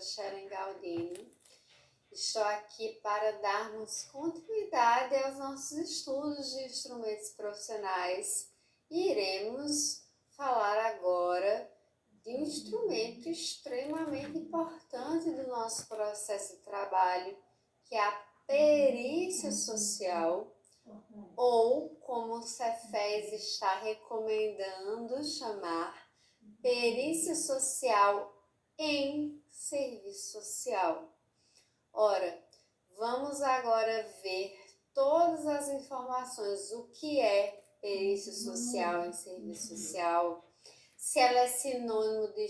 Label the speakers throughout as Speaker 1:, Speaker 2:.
Speaker 1: Sharon Galdino. Estou aqui para darmos continuidade aos nossos estudos de instrumentos profissionais e iremos falar agora de um instrumento extremamente importante do nosso processo de trabalho, que é a perícia social, ou como o Cefes está recomendando chamar, perícia social em serviço social. Ora, vamos agora ver todas as informações, o que é perícia social em serviço social, se ela é sinônimo de...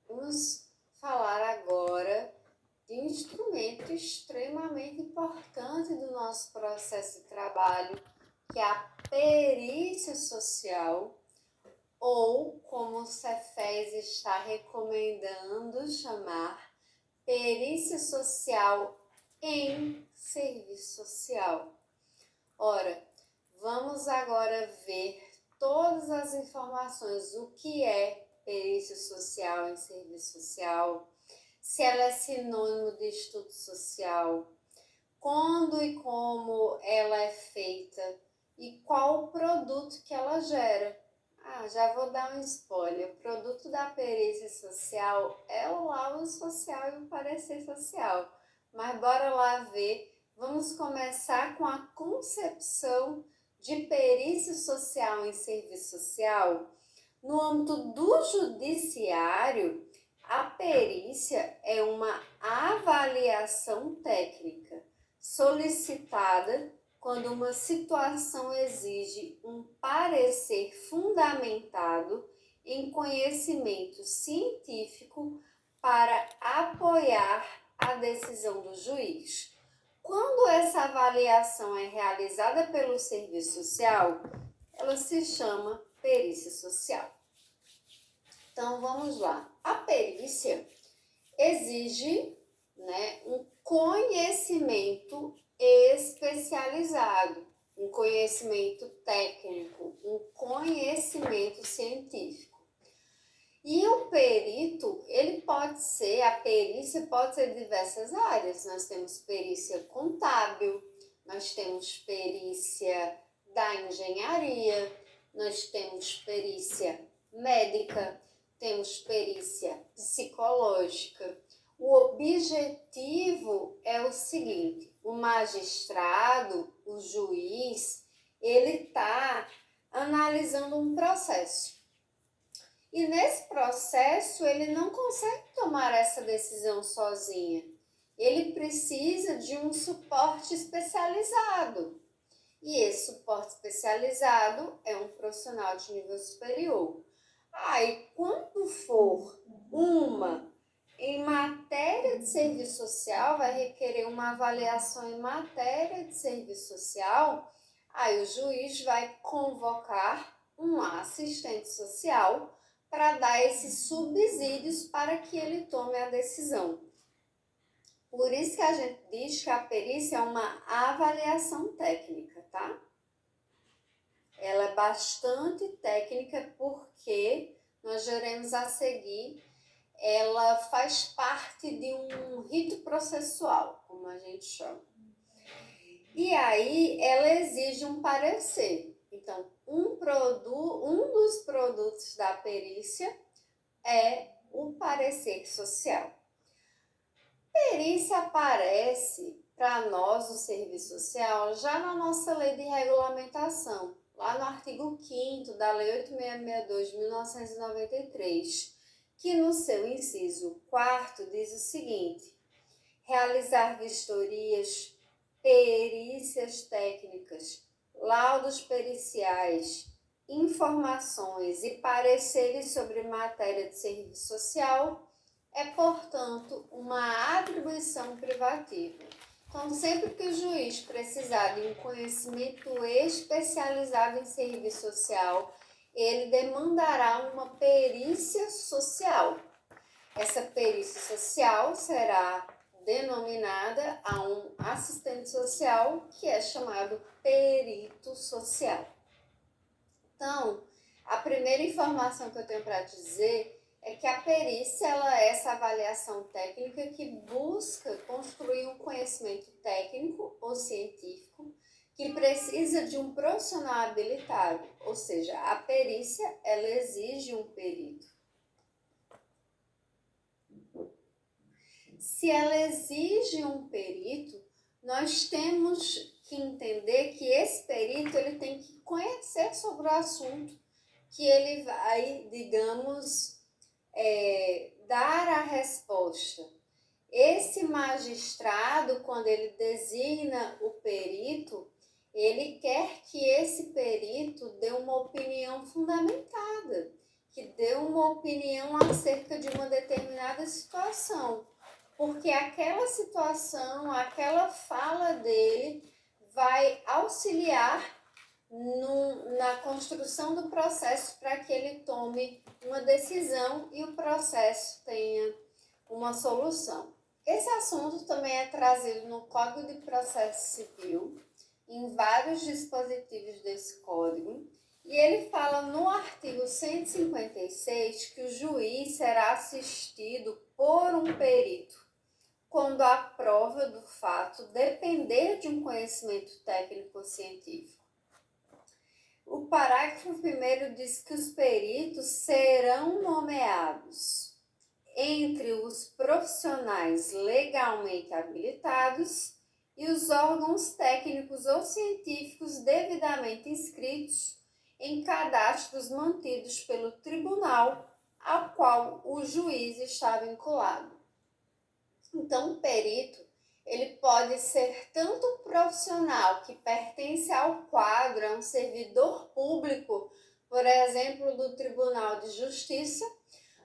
Speaker 1: Vamos falar agora de um instrumento extremamente importante do nosso processo de trabalho, que é a perícia social, ou como o Cefes está recomendando chamar, perícia social em serviço social. Ora, vamos agora ver todas as informações, o que é perícia social em serviço social, se ela é sinônimo de estudo social, quando e como ela é feita e qual o produto que ela gera. Já vou dar um spoiler. O produto da perícia social é o laudo social e o parecer social. Mas bora lá ver. Vamos começar com a concepção de perícia social em serviço social. No âmbito do judiciário, a perícia é uma avaliação técnica solicitada quando uma situação exige um parecer fundamentado em conhecimento científico para apoiar a decisão do juiz. Quando essa avaliação é realizada pelo serviço social, ela se chama perícia social. Então, vamos lá. A perícia exige, um conhecimento especializado, um conhecimento técnico, um conhecimento científico. E o perito, a perícia pode ser de diversas áreas. Nós temos perícia contábil, nós temos perícia da engenharia, nós temos perícia médica, temos perícia psicológica. O objetivo é o seguinte: o magistrado, o juiz, ele está analisando um processo. E nesse processo ele não consegue tomar essa decisão sozinha. Ele precisa de um suporte especializado. E esse suporte especializado é um profissional de nível superior. E quando for em matéria de serviço social, vai requerer uma avaliação em matéria de serviço social, o juiz vai convocar um assistente social para dar esses subsídios para que ele tome a decisão. Por isso que a gente diz que a perícia é uma avaliação técnica, tá? Ela é bastante técnica porque nós veremos a seguir, ela faz parte de um rito processual, como a gente chama. E aí ela exige um parecer. Então, um dos produtos da perícia é o parecer social. Perícia aparece para nós, o serviço social, já na nossa lei de regulamentação, lá no artigo 5º da Lei 8662 de 1993, que no seu inciso 4º diz o seguinte: realizar vistorias, perícias técnicas, laudos periciais, informações e pareceres sobre matéria de serviço social é, portanto, uma atribuição privativa. Então, sempre que o juiz precisar de um conhecimento especializado em serviço social, ele demandará uma perícia social. Essa perícia social será denominada a um assistente social, que é chamado perito social. Então, a primeira informação que eu tenho para dizer é que a perícia ela é essa avaliação técnica que busca construir um conhecimento técnico ou científico que precisa de um profissional habilitado, ou seja, a perícia ela exige um perito. Se ela exige um perito, nós temos que entender que esse perito ele tem que conhecer sobre o assunto que ele vai, digamos, dar a resposta. Esse magistrado, quando ele designa o perito, ele quer que esse perito dê uma opinião fundamentada, que dê uma opinião acerca de uma determinada situação, porque aquela situação, aquela fala dele vai auxiliar na construção do processo para que ele tome uma decisão e o processo tenha uma solução. Esse assunto também é trazido no Código de Processo Civil, em vários dispositivos desse código, e ele fala no artigo 156 que o juiz será assistido por um perito quando a prova do fato depender de um conhecimento técnico ou científico. O parágrafo 1º diz que os peritos serão nomeados entre os profissionais legalmente habilitados e os órgãos técnicos ou científicos devidamente inscritos em cadastros mantidos pelo tribunal ao qual o juiz está vinculado. Então, o perito ele pode ser tanto um profissional que pertence ao quadro, é um servidor público, por exemplo, do Tribunal de Justiça,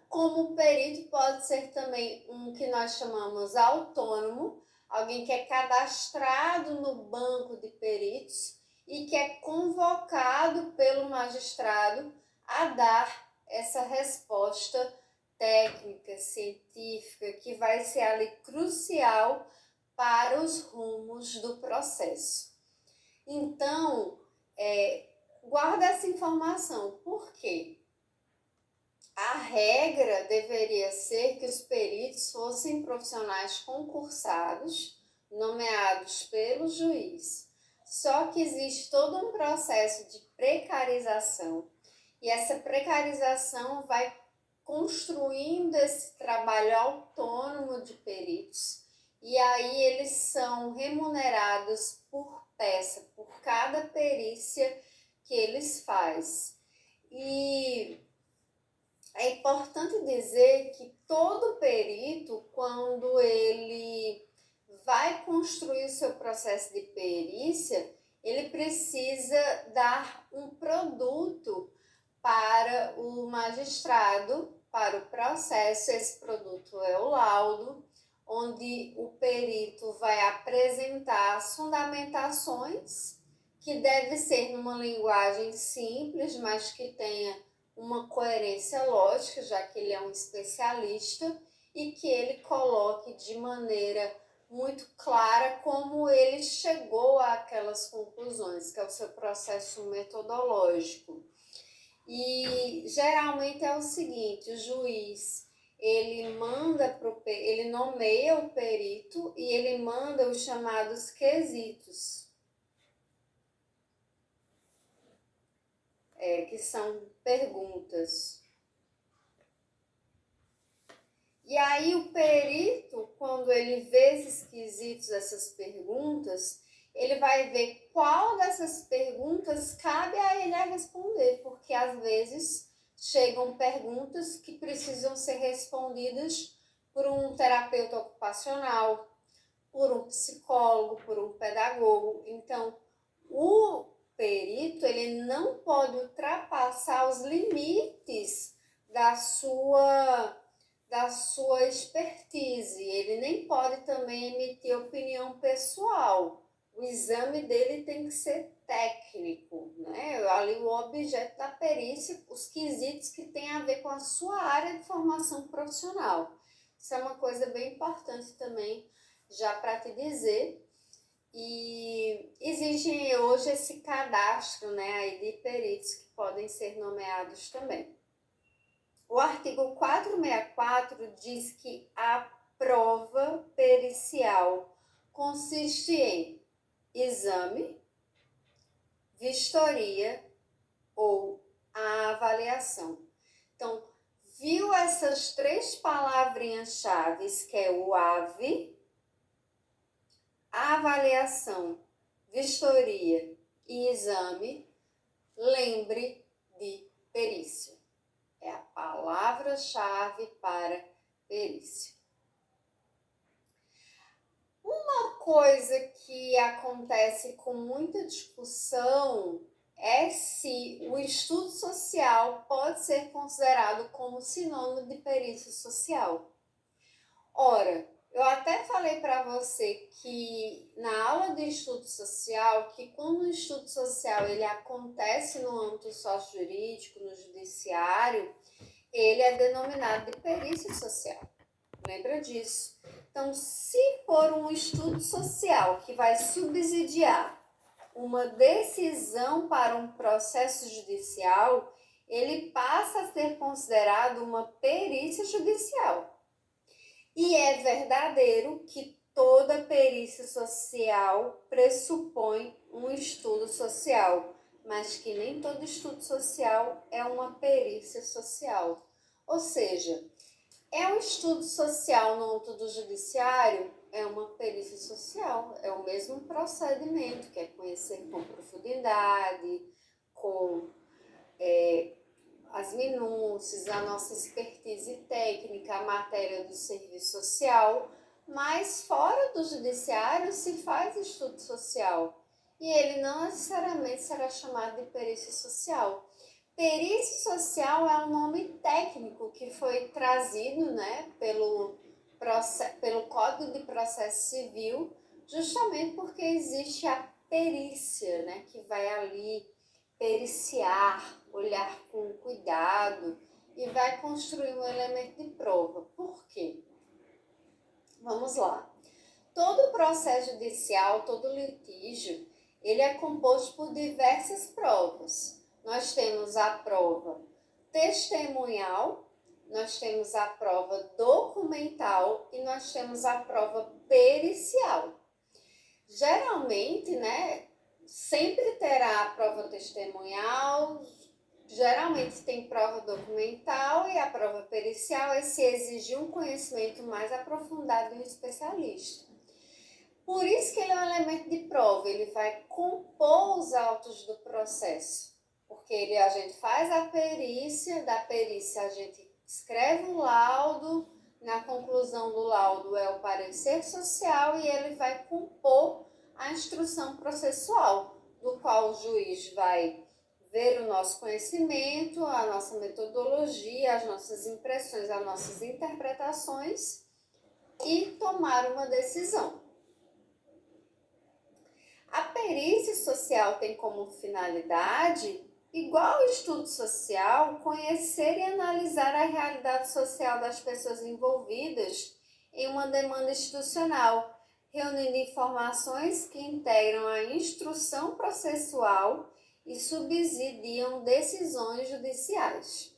Speaker 1: como o perito pode ser também um que nós chamamos autônomo, alguém que é cadastrado no banco de peritos e que é convocado pelo magistrado a dar essa resposta técnica, científica, que vai ser ali crucial para os rumos do processo. Então, guarda essa informação. Por quê? A regra deveria ser que os peritos fossem profissionais concursados, nomeados pelo juiz. Só que existe todo um processo de precarização e essa precarização vai construindo esse trabalho autônomo de peritos e aí eles são remunerados por peça, por cada perícia que eles fazem. E é importante dizer que todo perito, quando ele vai construir o seu processo de perícia, ele precisa dar um produto para o magistrado, para o processo. Esse produto é o laudo, onde o perito vai apresentar as fundamentações, que deve ser numa linguagem simples, mas que tenha uma coerência lógica, já que ele é um especialista, e que ele coloque de maneira muito clara como ele chegou àquelas conclusões, que é o seu processo metodológico. E geralmente é o seguinte, o juiz ele nomeia o perito e ele manda os chamados quesitos, que são perguntas. E aí o perito, quando ele vê esses quesitos, essas perguntas, ele vai ver qual dessas perguntas cabe a ele a responder, porque às vezes chegam perguntas que precisam ser respondidas por um terapeuta ocupacional, por um psicólogo, por um pedagogo. Então, o perito ele não pode ultrapassar os limites da sua expertise, ele nem pode também emitir opinião pessoal. O exame dele tem que ser técnico, né? Ali o objeto da perícia, os quesitos que tem a ver com a sua área de formação profissional. Isso é uma coisa bem importante também, já para te dizer. E existe hoje esse cadastro, né, aí de peritos que podem ser nomeados também. O artigo 464 diz que a prova pericial consiste em exame, vistoria ou a avaliação. Então, viu essas três palavrinhas-chave, que é o AVE, a avaliação, vistoria e exame, lembre de perícia. É a palavra-chave para perícia. Uma coisa que acontece com muita discussão é se o estudo social pode ser considerado como sinônimo de perícia social. Ora, eu até falei para você que na aula de estudo social, que quando o estudo social ele acontece no âmbito sócio-jurídico, no judiciário, ele é denominado de perícia social. Lembra disso? Então, se for um estudo social que vai subsidiar uma decisão para um processo judicial, ele passa a ser considerado uma perícia judicial. E é verdadeiro que toda perícia social pressupõe um estudo social, mas que nem todo estudo social é uma perícia social. Ou seja, é um estudo social no âmbito do judiciário, é uma perícia social, é o mesmo procedimento, que é conhecer com profundidade, com as minúcias, a nossa expertise técnica, a matéria do serviço social, mas fora do judiciário se faz estudo social e ele não necessariamente será chamado de perícia social. Perícia social é um nome técnico que foi trazido, né, pelo Código de Processo Civil, justamente porque existe a perícia, né, que vai ali periciar, olhar com cuidado e vai construir um elemento de prova. Por quê? Vamos lá. Todo processo judicial, todo litígio, ele é composto por diversas provas. Nós temos a prova testemunhal, nós temos a prova documental e nós temos a prova pericial. Geralmente, né, sempre terá a prova testemunhal, geralmente tem prova documental e a prova pericial é se exigir um conhecimento mais aprofundado de um especialista. Por isso que ele é um elemento de prova, ele vai compor os autos do processo, porque a gente faz a perícia, da perícia a gente escreve um laudo, na conclusão do laudo é o parecer social e ele vai compor a instrução processual, do qual o juiz vai ver o nosso conhecimento, a nossa metodologia, as nossas impressões, as nossas interpretações e tomar uma decisão. A perícia social tem como finalidade, igual ao estudo social, conhecer e analisar a realidade social das pessoas envolvidas em uma demanda institucional, reunindo informações que integram a instrução processual e subsidiam decisões judiciais.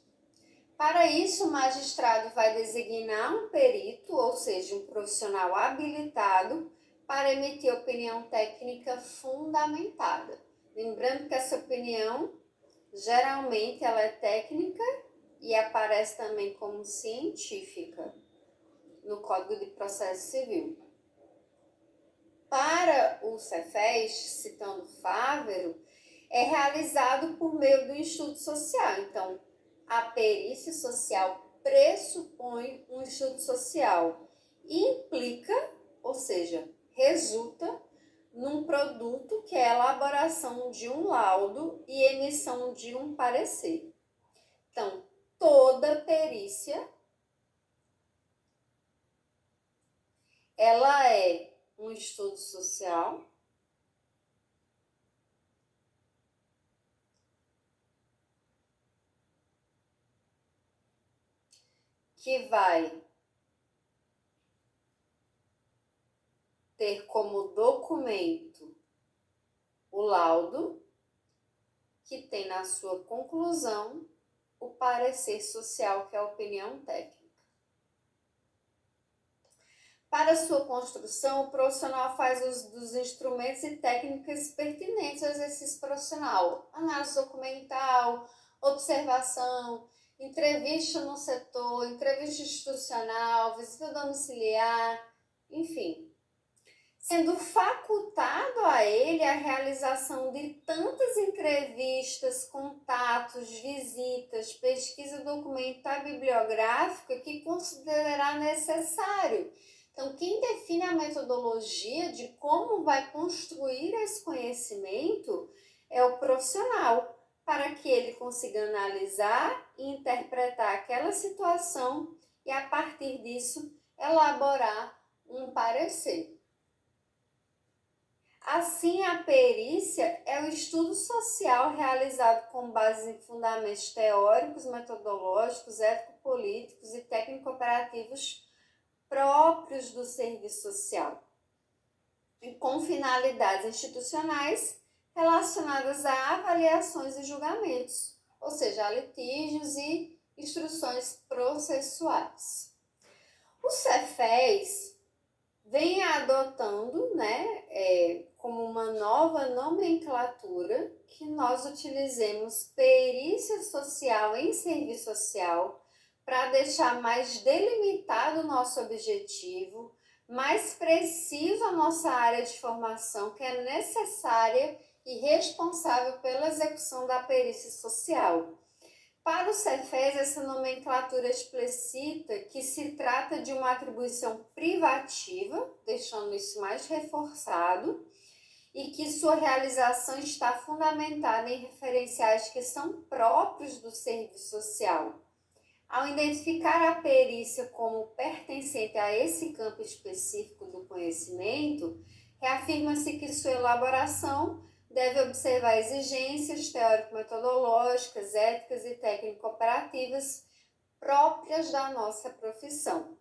Speaker 1: Para isso, o magistrado vai designar um perito, ou seja, um profissional habilitado, para emitir opinião técnica fundamentada. Lembrando que essa opinião, geralmente, ela é técnica e aparece também como científica no Código de Processo Civil. Para o Cefes, citando Fávero, é realizado por meio do estudo social. Então, a perícia social pressupõe um estudo social e implica, ou seja, resulta num produto que é a elaboração de um laudo e emissão de um parecer. Então, toda perícia, ela é um estudo social que vai ter como documento o laudo, que tem na sua conclusão o parecer social, que é a opinião técnica. Para sua construção, o profissional faz uso dos instrumentos e técnicas pertinentes ao exercício profissional. Análise documental, observação, entrevista no setor, entrevista institucional, visita domiciliar, enfim. Sendo facultado a ele a realização de tantas entrevistas, contatos, visitas, pesquisa documental e bibliográfica que considerará necessário. Então, quem define a metodologia de como vai construir esse conhecimento é o profissional, para que ele consiga analisar e interpretar aquela situação e, a partir disso, elaborar um parecer. Assim, a perícia é o estudo social realizado com base em fundamentos teóricos, metodológicos, ético-políticos e técnico-operativos próprios do serviço social, e com finalidades institucionais relacionadas a avaliações e julgamentos, ou seja, a litígios e instruções processuais. O Cefes vem adotando, como uma nova nomenclatura, que nós utilizemos perícia social em serviço social para deixar mais delimitado o nosso objetivo, mais preciso a nossa área de formação, que é necessária e responsável pela execução da perícia social. Para o Cefes, essa nomenclatura explicita que se trata de uma atribuição privativa, deixando isso mais reforçado, e que sua realização está fundamentada em referenciais que são próprios do serviço social. Ao identificar a perícia como pertencente a esse campo específico do conhecimento, reafirma-se que sua elaboração deve observar exigências teórico-metodológicas, éticas e técnico-operativas próprias da nossa profissão.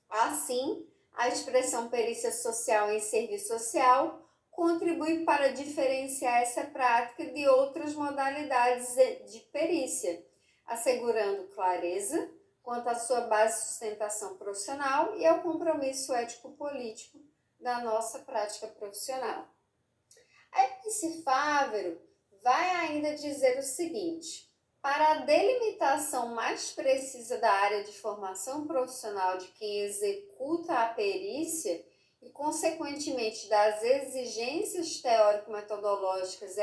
Speaker 1: Assim, a expressão perícia social em serviço social contribui para diferenciar essa prática de outras modalidades de perícia, assegurando clareza quanto à sua base de sustentação profissional e ao compromisso ético-político da nossa prática profissional. A Eunice Fávero vai ainda dizer o seguinte: para a delimitação mais precisa da área de formação profissional de quem executa a perícia e, consequentemente, das exigências teórico-metodológicas,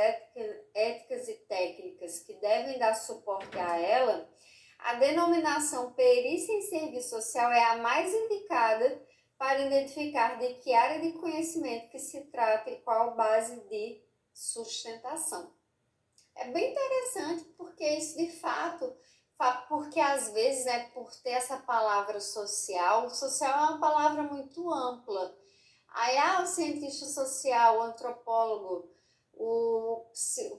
Speaker 1: éticas e técnicas que devem dar suporte a ela, a denominação perícia em serviço social é a mais indicada para identificar de que área de conhecimento que se trata e qual base de sustentação. É bem interessante porque isso de fato, porque às vezes, por ter essa palavra social, o social é uma palavra muito ampla. Aí, o cientista social, o antropólogo, o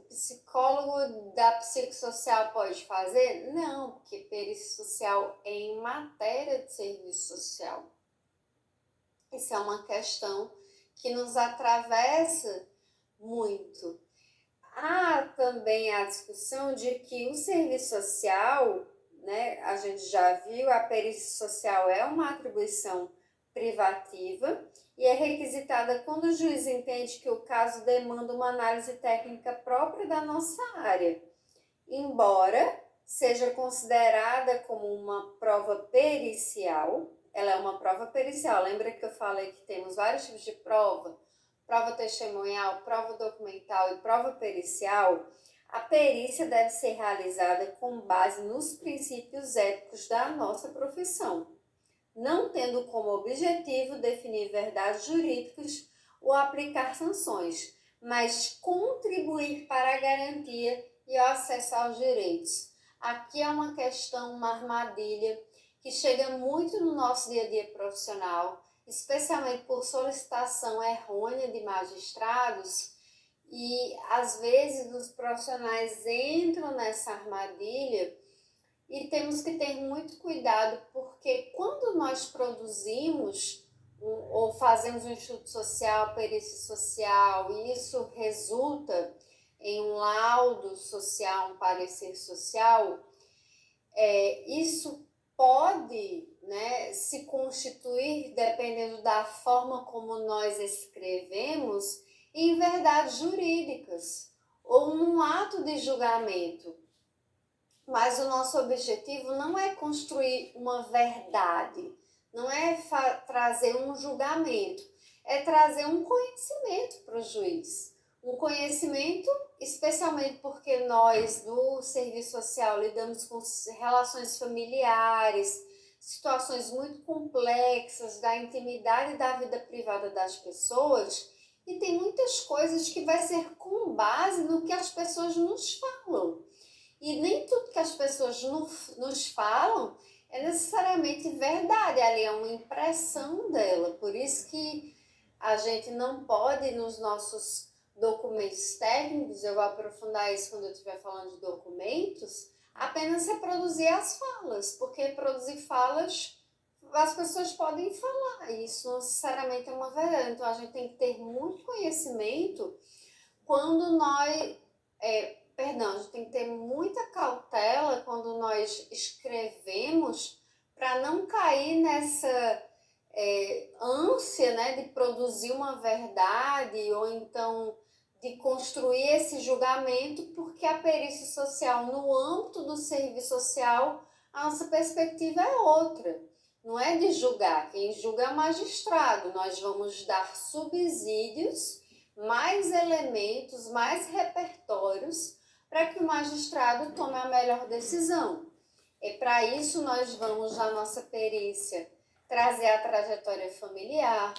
Speaker 1: psicólogo da psicossocial pode fazer? Não, porque perícia social é em matéria de serviço social. Isso é uma questão que nos atravessa muito. Há também a discussão de que o serviço social, a gente já viu, a perícia social é uma atribuição privativa e é requisitada quando o juiz entende que o caso demanda uma análise técnica própria da nossa área, embora seja considerada como uma prova pericial. Ela é uma prova pericial. Lembra que eu falei que temos vários tipos de prova? Prova testemunhal, prova documental e prova pericial. A perícia deve ser realizada com base nos princípios éticos da nossa profissão, não tendo como objetivo definir verdades jurídicas ou aplicar sanções, mas contribuir para a garantia e o acesso aos direitos. Aqui é uma questão, uma armadilha que chega muito no nosso dia a dia profissional, especialmente por solicitação errônea de magistrados, e às vezes os profissionais entram nessa armadilha e temos que ter muito cuidado, porque quando nós produzimos ou fazemos um estudo social, perícia social, e isso resulta em um laudo social, um parecer social, isso pode, né, se constituir, dependendo da forma como nós escrevemos, em verdades jurídicas ou num ato de julgamento. Mas o nosso objetivo não é construir uma verdade, não é trazer um julgamento, é trazer um conhecimento para o juiz. Um conhecimento, especialmente porque nós do serviço social lidamos com relações familiares, situações muito complexas da intimidade e da vida privada das pessoas, e tem muitas coisas que vai ser com base no que as pessoas nos falam. E nem tudo que as pessoas nos falam é necessariamente verdade, ali é uma impressão dela. Por isso que a gente não pode, nos nossos documentos técnicos, eu vou aprofundar isso quando eu estiver falando de documentos, apenas reproduzir as falas, porque produzir falas as pessoas podem falar, e isso não necessariamente é uma verdade. Então a gente tem que ter muito conhecimento quando nós... a gente tem que ter muita cautela quando nós escrevemos para não cair nessa ânsia, né, de produzir uma verdade ou então de construir esse julgamento, porque a perícia social, no âmbito do serviço social, a nossa perspectiva é outra. Não é de julgar, quem julga é o magistrado. Nós vamos dar subsídios, mais elementos, mais repertórios para que o magistrado tome a melhor decisão. E para isso nós vamos, na nossa perícia, trazer a trajetória familiar,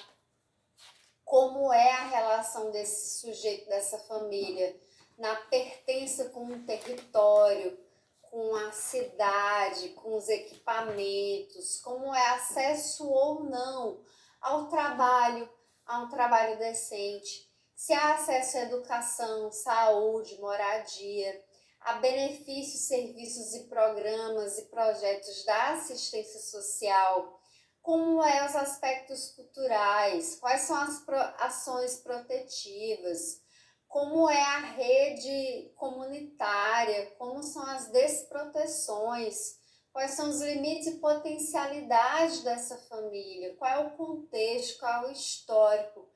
Speaker 1: como é a relação desse sujeito, dessa família, na pertença com um território, com a cidade, com os equipamentos, como é acesso ou não ao trabalho, a um trabalho decente, se há acesso à educação, saúde, moradia, a benefícios, serviços e programas e projetos da assistência social, como é os aspectos culturais, quais são as ações protetivas, como é a rede comunitária, como são as desproteções, quais são os limites e potencialidades dessa família, qual é o contexto, qual é o histórico,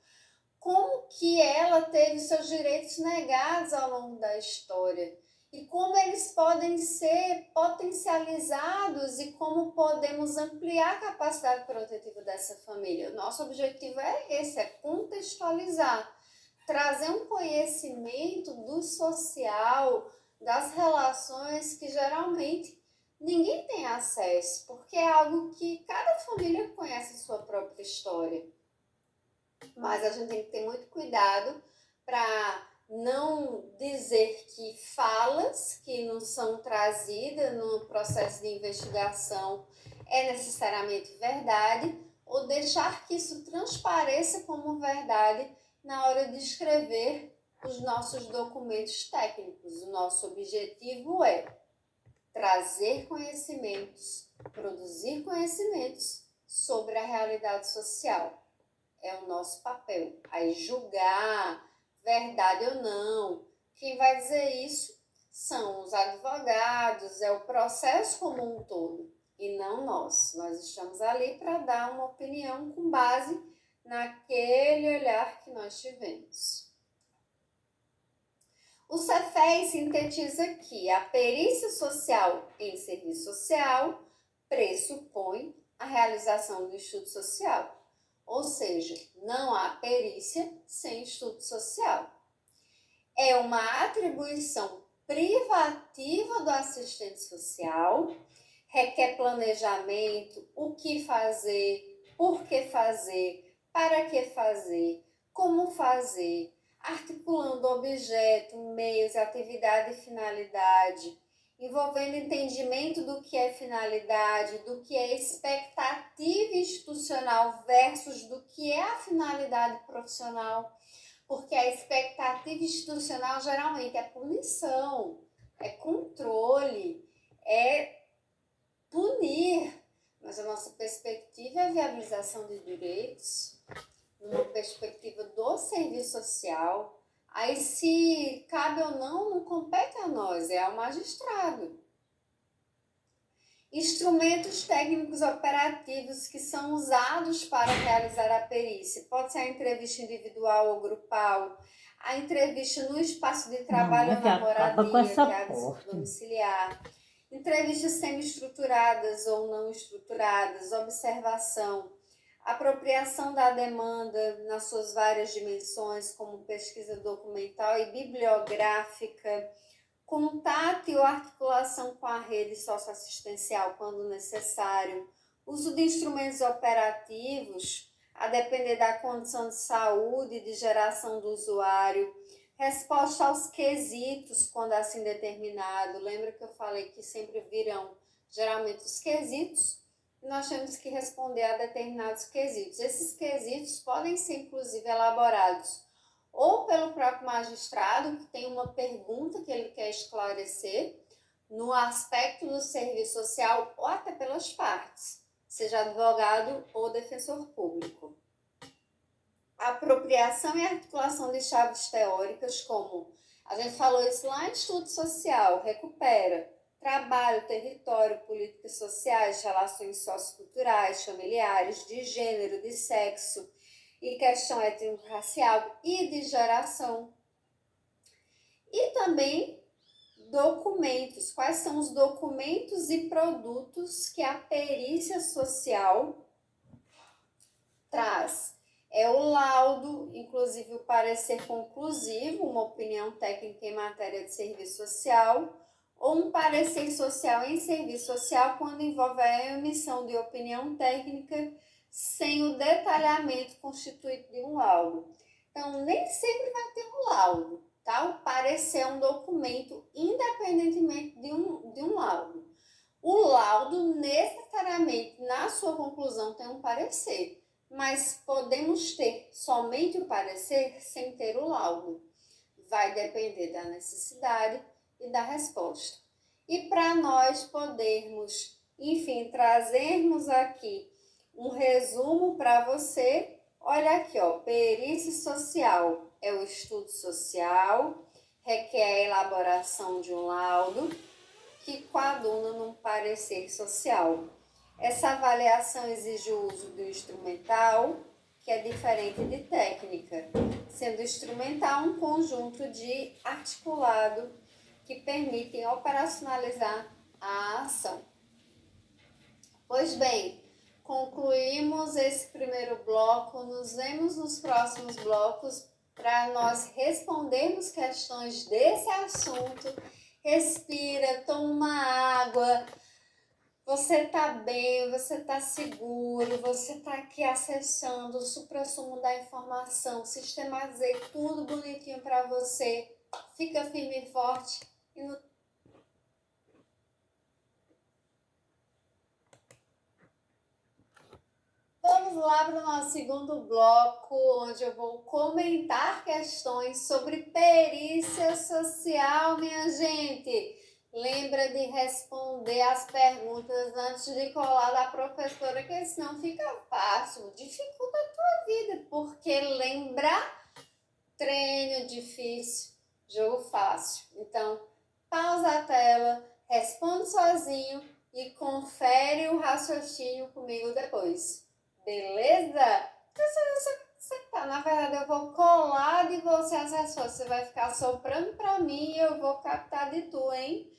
Speaker 1: como que ela teve seus direitos negados ao longo da história e como eles podem ser potencializados e como podemos ampliar a capacidade protetiva dessa família. O nosso objetivo é esse, é contextualizar, trazer um conhecimento do social, das relações que geralmente ninguém tem acesso, porque é algo que cada família conhece a sua própria história. Mas a gente tem que ter muito cuidado para não dizer que falas que não são trazidas no processo de investigação é necessariamente verdade, ou deixar que isso transpareça como verdade na hora de escrever os nossos documentos técnicos. O nosso objetivo é trazer conhecimentos, produzir conhecimentos sobre a realidade social. É o nosso papel. Aí julgar verdade ou não, quem vai dizer isso são os advogados, é o processo como um todo, e não nós. Nós estamos ali para dar uma opinião com base naquele olhar que nós tivemos. O Cefez sintetiza que a perícia social em serviço social pressupõe a realização do estudo social. Ou seja, não há perícia sem estudo social. É uma atribuição privativa do assistente social, requer planejamento, o que fazer, por que fazer, para que fazer, como fazer, articulando objeto, meios, atividade e finalidade, envolvendo entendimento do que é finalidade, do que é expectativa institucional versus do que é a finalidade profissional, porque a expectativa institucional geralmente é punição, é controle, é punir, mas a nossa perspectiva é a viabilização de direitos, uma perspectiva do serviço social, Aí, se cabe ou não compete a nós, é ao magistrado. Instrumentos técnicos operativos que são usados para realizar a perícia. Pode ser a entrevista individual ou grupal, a entrevista no espaço de trabalho ou na moradia, que é a visita domiciliar, entrevistas semi-estruturadas ou não estruturadas, observação, apropriação da demanda nas suas várias dimensões, como pesquisa documental e bibliográfica, contato ou articulação com a rede socioassistencial quando necessário, uso de instrumentos operativos, a depender da condição de saúde e de geração do usuário, resposta aos quesitos quando assim determinado. Lembra que eu falei que sempre virão geralmente os quesitos e nós temos que responder a determinados quesitos. Esses quesitos podem ser inclusive elaborados ou pelo próprio magistrado, que tem uma pergunta que ele quer esclarecer no aspecto do serviço social, ou até pelas partes, seja advogado ou defensor público. Apropriação e articulação de chaves teóricas, como a gente falou isso lá em estudo social, recupera, trabalho, território, políticas sociais, relações socioculturais, familiares, de gênero, de sexo, e questão étnico-racial e de geração. E também documentos. Quais são os documentos e produtos que a perícia social traz? É o laudo, inclusive o parecer conclusivo, uma opinião técnica em matéria de serviço social, ou um parecer social em serviço social quando envolve a emissão de opinião técnica sem o detalhamento constituído de um laudo. Então, nem sempre vai ter um laudo, tá? O parecer é um documento independentemente de um laudo. O laudo, necessariamente, na sua conclusão, tem um parecer, mas podemos ter somente o parecer sem ter o laudo. Vai depender da necessidade e da resposta. E para nós podermos, enfim, trazermos aqui um resumo para você, olha aqui, ó, perícia social é o estudo social, requer a elaboração de um laudo que coaduna num parecer social. Essa avaliação exige o uso do instrumental, que é diferente de técnica, sendo instrumental um conjunto de articulado que permitem operacionalizar a ação. Pois bem, concluímos esse primeiro bloco, nos vemos nos próximos blocos para nós respondermos questões desse assunto. Respira, toma uma água, você está bem, você está seguro, você está aqui acessando o suprassumo da informação, sistematizei tudo bonitinho para você, fica firme e forte e no Vamos lá para o nosso segundo bloco, onde eu vou comentar questões sobre perícia social, minha gente. Lembra de responder as perguntas antes de colar da professora, que senão fica fácil, dificulta a tua vida, porque lembrar, treino difícil, jogo fácil. Então, pausa a tela, responde sozinho e confere o raciocínio comigo depois. Beleza? Na verdade, eu vou colar de você as respostas. Você vai ficar soprando para mim e eu vou captar de tu, hein?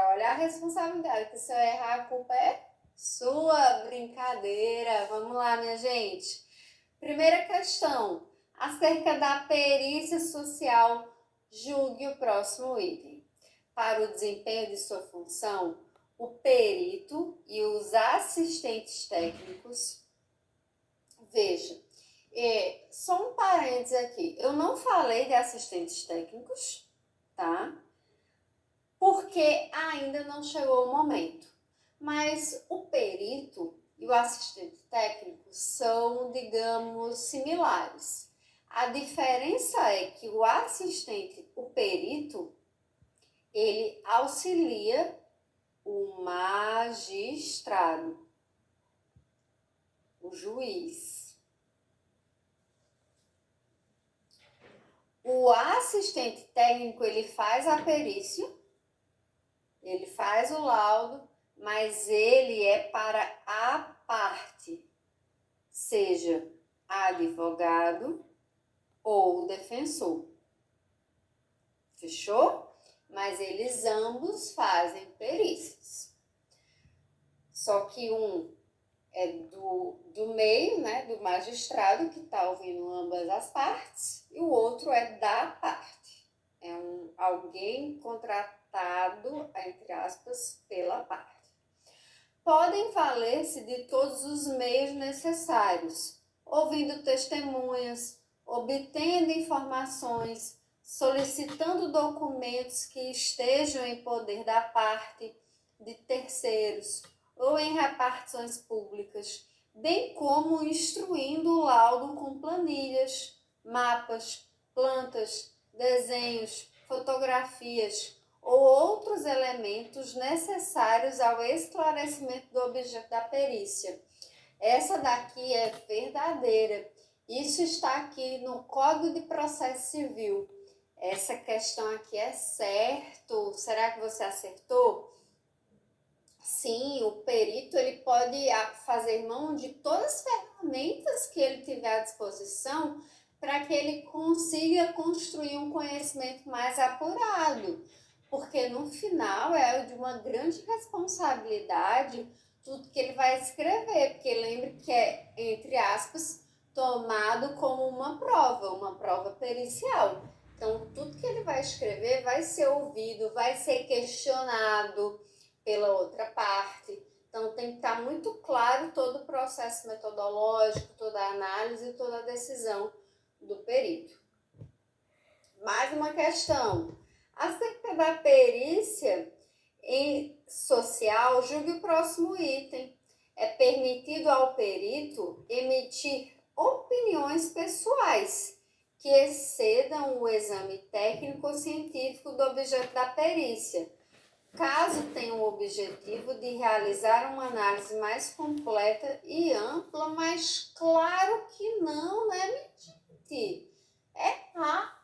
Speaker 1: Olha a responsabilidade, que se eu errar, a culpa é sua. Brincadeira. Vamos lá, minha gente. Primeira questão. Acerca da perícia social, julgue o próximo item. Para o desempenho de sua função, o perito e os assistentes técnicos. Veja, só um parênteses aqui. Eu não falei de assistentes técnicos, tá? Porque ainda não chegou o momento. Mas o perito e o assistente técnico são, digamos, similares. A diferença é que o assistente, o perito, ele auxilia o magistrado, o juiz. O assistente técnico, ele faz a perícia, ele faz o laudo, mas ele é para a parte, seja advogado ou defensor. Fechou? Mas eles ambos fazem perícias. Só que um é do meio, né, do magistrado que está ouvindo ambas as partes, e o outro é da parte. É alguém contratado, entre aspas, pela parte. Podem valer-se de todos os meios necessários, ouvindo testemunhas, obtendo informações, solicitando documentos que estejam em poder da parte, de terceiros ou em repartições públicas, bem como instruindo o laudo com planilhas, mapas, plantas, desenhos, fotografias ou outros elementos necessários ao esclarecimento do objeto da perícia. Essa daqui é verdadeira. Isso está aqui no Código de Processo Civil. Essa questão aqui é certo. Será que você acertou? Sim, o perito ele pode fazer mão de todas as ferramentas que ele tiver à disposição para que ele consiga construir um conhecimento mais apurado, porque no final é de uma grande responsabilidade tudo que ele vai escrever, porque lembre que é, entre aspas, tomado como uma prova pericial. Então, tudo que ele vai escrever vai ser ouvido, vai ser questionado pela outra parte. Então, tem que estar muito claro todo o processo metodológico, toda a análise e toda a decisão do perito. Mais uma questão. Acerca da perícia em social, julgue o próximo item. É permitido ao perito emitir opiniões pessoais que excedam o exame técnico ou científico do objeto da perícia, caso tenha o objetivo de realizar uma análise mais completa e ampla, mas claro que não, né, Mitite? É errado,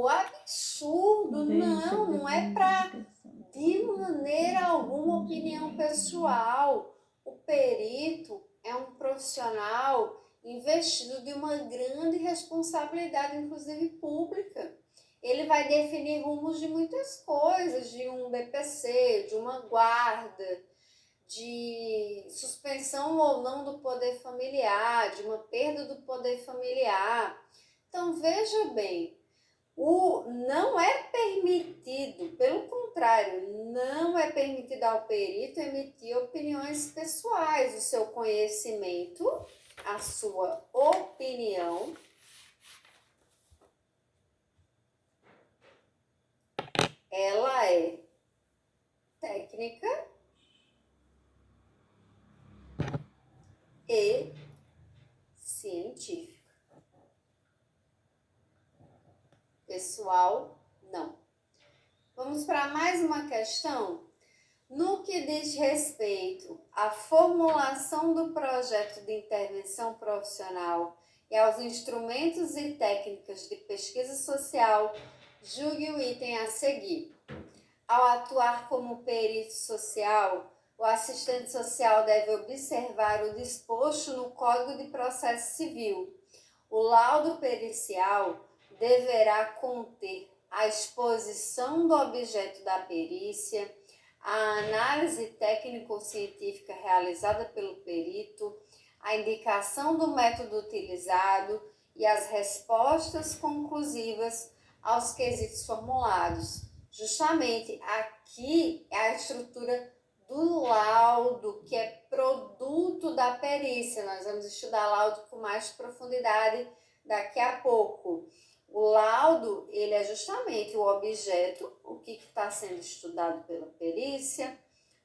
Speaker 1: absurdo, não é para, de maneira alguma, opinião pessoal. O perito é um profissional investido de uma grande responsabilidade, inclusive pública. Ele vai definir rumos de muitas coisas, de um BPC, de uma guarda, de suspensão ou não do poder familiar, de uma perda do poder familiar. Então, veja bem, não é permitido, pelo contrário, não é permitido ao perito emitir opiniões pessoais. O seu conhecimento, a sua opinião, ela é técnica e científica. Pessoal, não. Vamos para mais uma questão. No que diz respeito à formulação do projeto de intervenção profissional e aos instrumentos e técnicas de pesquisa social, julgue o item a seguir. Ao atuar como perito social, o assistente social deve observar o disposto no Código de Processo Civil. O laudo pericial deverá conter a exposição do objeto da perícia, a análise técnico-científica realizada pelo perito, a indicação do método utilizado e as respostas conclusivas aos quesitos formulados. Justamente aqui é a estrutura do laudo, que é produto da perícia. Nós vamos estudar laudo com mais profundidade daqui a pouco. O laudo, ele é justamente o objeto, o que está sendo estudado pela perícia,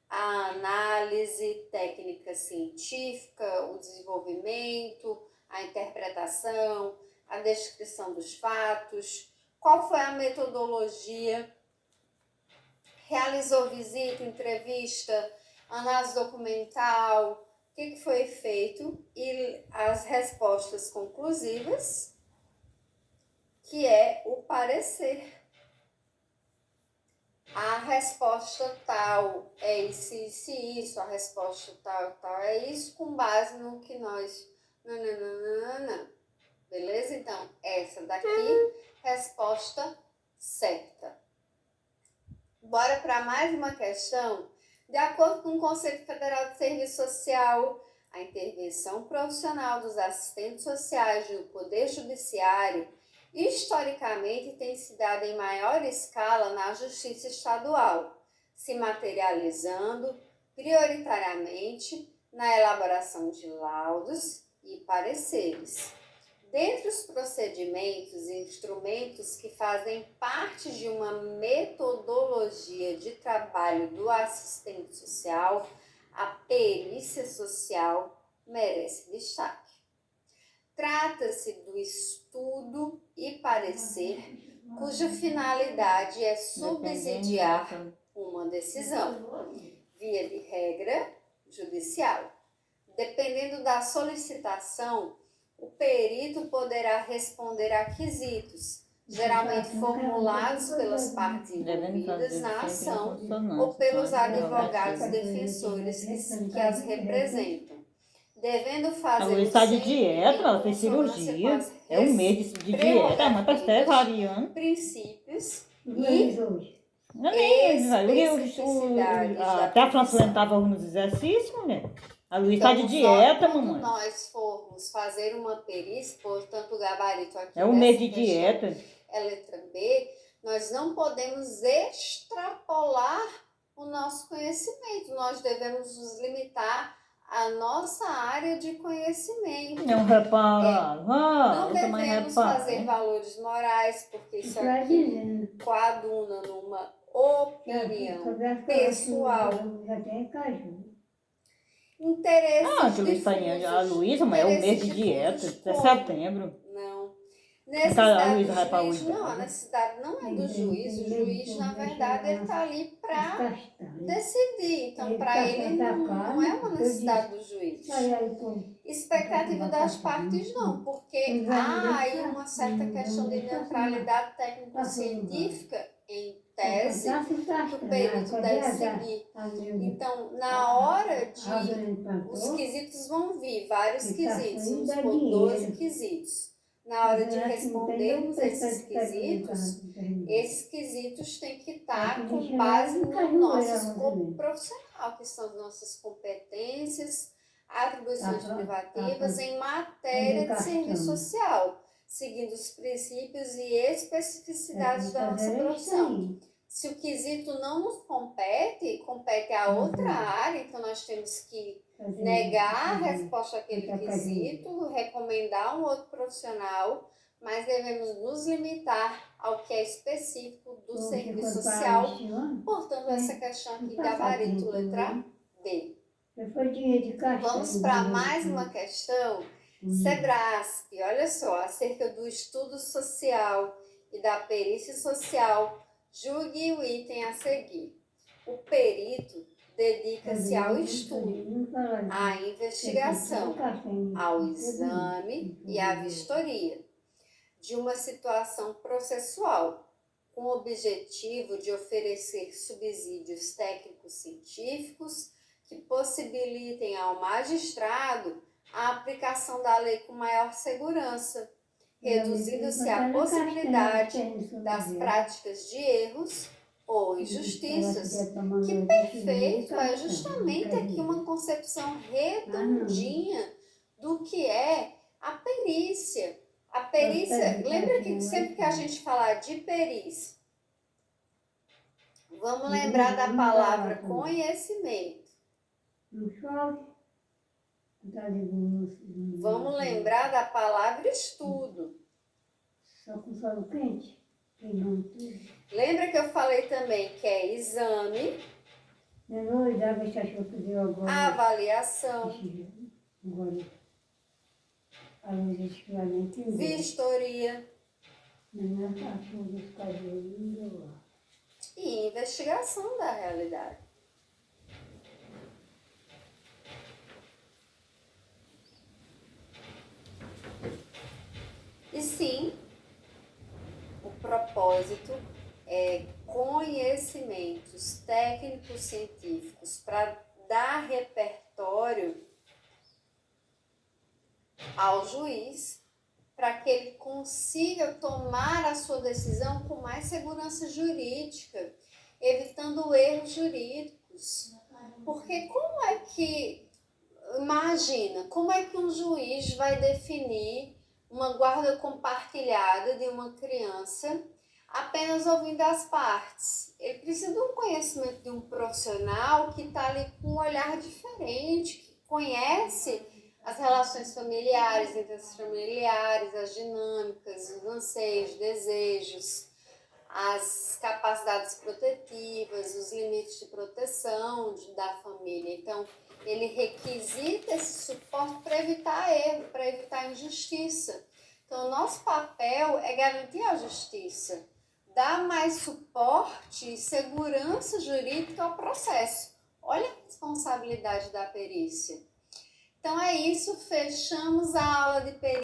Speaker 1: a análise técnica científica, o desenvolvimento, a interpretação, a descrição dos fatos, qual foi a metodologia, realizou visita, entrevista, análise documental, o que foi feito e as respostas conclusivas que é o parecer. A resposta tal é isso, a resposta tal é isso, com base no que nós... Nananana. Beleza? Então, essa daqui, resposta certa. Bora para mais uma questão. De acordo com o Conselho Federal de Serviço Social, a intervenção profissional dos assistentes sociais no Poder Judiciário historicamente tem se dado em maior escala na Justiça Estadual, se materializando prioritariamente na elaboração de laudos e pareceres. Dentre os procedimentos e instrumentos que fazem parte de uma metodologia de trabalho do assistente social, a perícia social merece destaque. Trata-se do estudo e parecer cuja finalidade é subsidiar uma decisão, via de regra judicial. Dependendo da solicitação, o perito poderá responder a quesitos, geralmente formulados pelas partes envolvidas na ação ou pelos advogados defensores que as representam, devendo fazer
Speaker 2: a Luísa está de dieta, ela fez cirurgia, é um mês de dieta, a mãe parece até variando.
Speaker 1: Princípios
Speaker 2: até a Francilene estava nos exercícios, mulher. A Luísa está de dieta, mamãe.
Speaker 1: Quando nós formos fazer uma perícia, portanto o gabarito aqui
Speaker 2: é um mês de dieta,
Speaker 1: é letra B, nós não podemos extrapolar o nosso conhecimento, nós devemos nos limitar à nossa área de conhecimento.
Speaker 2: Não repara,
Speaker 1: não devemos fazer valores morais, porque isso aqui coaduna numa opinião pessoal. Interesses
Speaker 2: a Luísa, mas é um mês de dieta, é setembro.
Speaker 1: Não.
Speaker 2: A Luísa vai para o
Speaker 1: Não, a necessidade não é do juiz. O juiz, na verdade, ele está ali para decidir. Então, para ele, não é uma necessidade do juiz. Expectativa das partes, não, porque há aí uma certa questão de neutralidade técnico-científica em tese que o perito deve seguir. Então, na hora de... Os quesitos vão vir, vários quesitos, vamos supor 12 quesitos. Na hora de respondermos esses quesitos têm que estar com base no nosso escopo profissional, que são as nossas competências, atribuições privativas em matéria de serviço social, seguindo os princípios e especificidades da nossa profissão. Se o quesito não nos compete a outra área, então nós temos que negar a resposta àquele quesito, recomendar um outro profissional, mas devemos nos limitar ao que é específico do serviço social. Portanto, essa questão aqui, gabarito, letra B. Vamos para mais uma questão. Sebrasp, olha só, acerca do estudo social e da perícia social, julgue o item a seguir. O perito dedica-se ao estudo, à investigação, ao exame e à vistoria de uma situação processual, com o objetivo de oferecer subsídios técnicos científicos que possibilitem ao magistrado a aplicação da lei com maior segurança, reduzindo-se a possibilidade das práticas de erros ou injustiças. Que perfeito! É justamente aqui uma concepção redondinha do que é a perícia. A perícia, lembra que sempre que a gente falar de perícia, vamos lembrar da palavra conhecimento. Vamos lembrar da palavra estudo.
Speaker 3: Só com solo quente?
Speaker 1: Lembra que eu falei também que é exame, avaliação, vistoria e investigação da realidade. E sim, propósito é conhecimentos técnicos científicos para dar repertório ao juiz, para que ele consiga tomar a sua decisão com mais segurança jurídica, evitando erros jurídicos. Porque imagina, como é que um juiz vai definir uma guarda compartilhada de uma criança apenas ouvindo as partes? Ele precisa de um conhecimento de um profissional que está ali com um olhar diferente, que conhece as relações familiares, entre as familiares, as dinâmicas, os anseios, desejos, as capacidades protetivas, os limites de proteção da família. Então, ele requisita esse suporte para evitar erro, para evitar injustiça. Então, o nosso papel é garantir a justiça, dar mais suporte e segurança jurídica ao processo. Olha a responsabilidade da perícia. Então é isso, fechamos a aula de perícia.